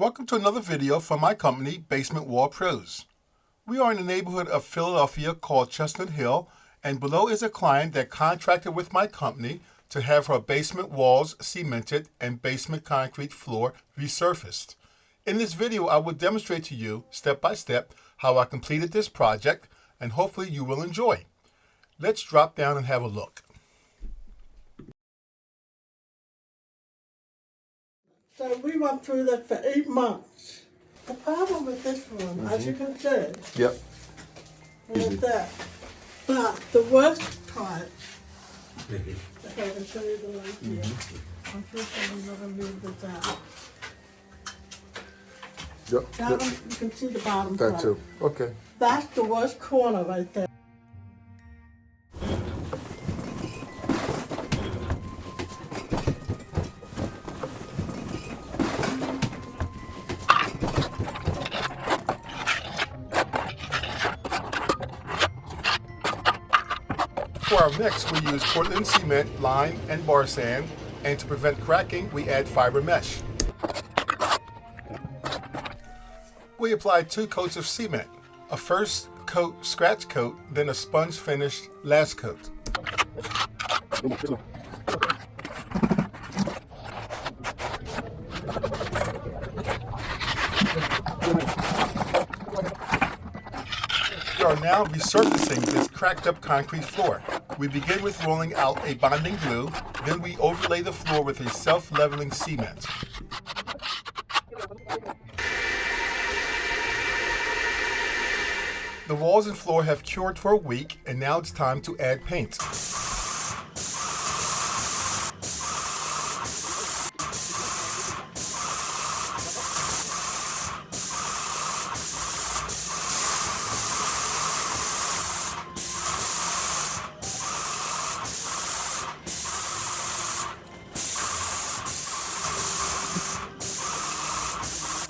Welcome to another video from my company, Basement Wall Pros. We are in the neighborhood of Philadelphia called Chestnut Hill, and below is a client that contracted with my company to have her basement walls cemented and basement concrete floor resurfaced. In this video, I will demonstrate to you, step by step, how I completed this project, and hopefully you will enjoy. Let's drop down and have a look. So we went through that for 8 months. The problem with this room, as you can see, Yep. is that. But the worst part, if I can show you the light here, unfortunately I'm going to leave this out. Yep. That one, you can see the bottom That part. too. Okay. That's the worst corner right there. For our mix, we use Portland cement, lime, and bar sand, and to prevent cracking, we add fiber mesh. We apply 2 coats of cement, a first coat scratch coat, then a sponge finished last coat. We are now resurfacing this cracked up concrete floor. We begin with rolling out a bonding glue, then we overlay the floor with a self-leveling cement. The walls and floor have cured for a week, and now it's time to add paint.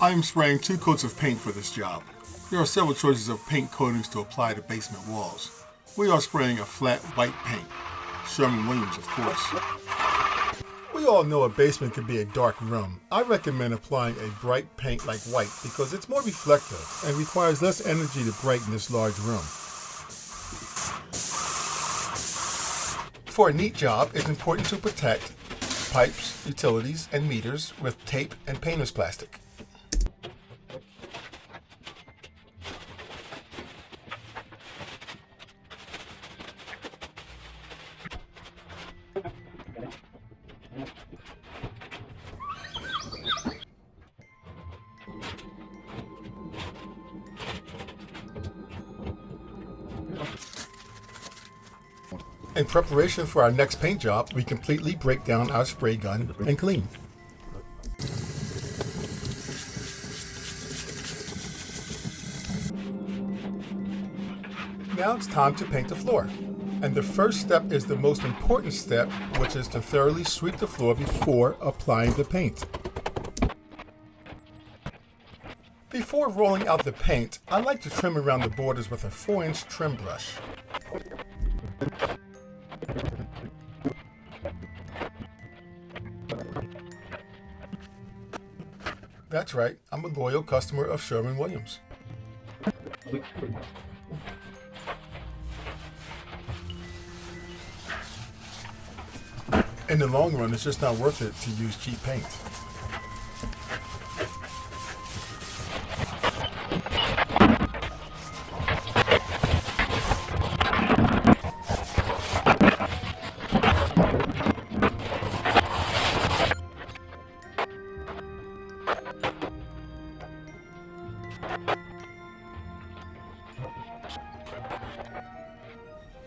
I am spraying 2 coats of paint for this job. There are several choices of paint coatings to apply to basement walls. We are spraying a flat white paint. Sherwin Williams, of course. We all know a basement can be a dark room. I recommend applying a bright paint like white because it's more reflective and requires less energy to brighten this large room. For a neat job, it's important to protect pipes, utilities, and meters with tape and painter's plastic. In preparation for our next paint job, we completely break down our spray gun and clean. Now it's time to paint the floor. And the first step is the most important step, which is to thoroughly sweep the floor before applying the paint. Before rolling out the paint, I like to trim around the borders with a 4-inch trim brush. That's right, I'm a loyal customer of Sherwin Williams. In the long run, it's just not worth it to use cheap paint.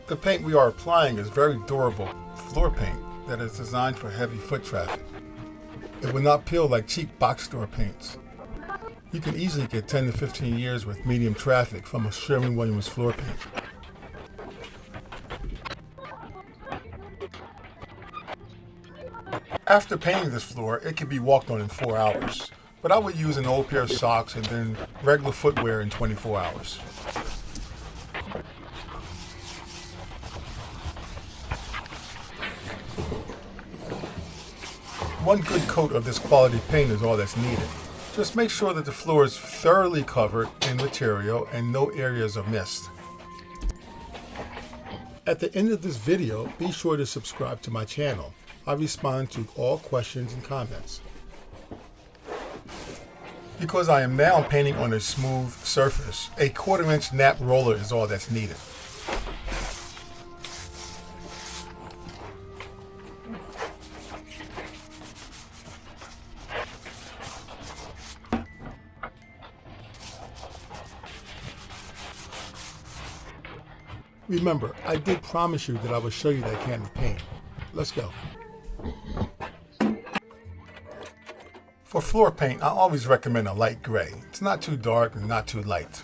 The paint we are applying is very durable floor paint that is designed for heavy foot traffic. It will not peel like cheap box store paints. You can easily get 10 to 15 years with medium traffic from a Sherwin Williams floor paint. After painting this floor, it can be walked on in 4 hours, but I would use an old pair of socks and then regular footwear in 24 hours. One good coat of this quality paint is all that's needed. Just make sure that the floor is thoroughly covered in material and no areas are missed. At the end of this video, be sure to subscribe to my channel. I respond to all questions and comments. Because I am now painting on a smooth surface, a 1/4-inch nap roller is all that's needed. Remember, I did promise you that I would show you that can of paint. Let's go. For floor paint, I always recommend a light gray. It's not too dark and not too light.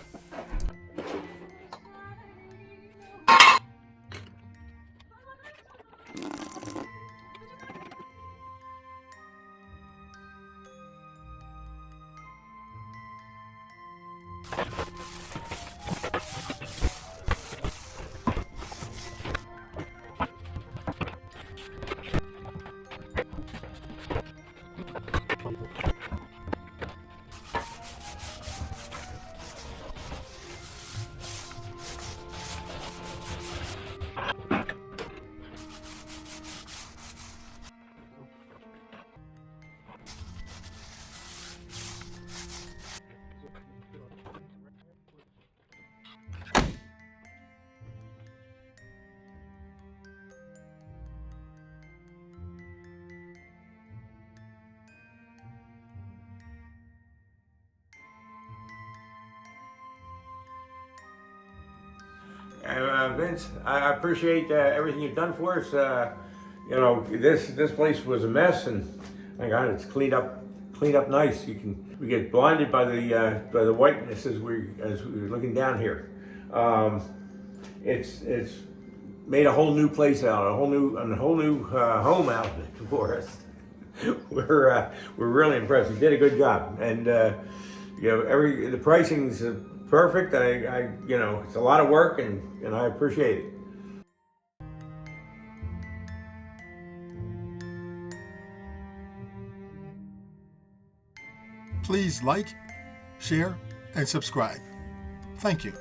Vince, I appreciate everything you've done for us. You know, this place was a mess, and my God, it's cleaned up nice. We get blinded by the whiteness as we're looking down here. It's made a whole new place out, a whole new home out of it for us. We're really impressed. You did a good job, and you know, the pricing's perfect. You know, it's a lot of work, and I appreciate it. Please like, share, and subscribe. Thank you.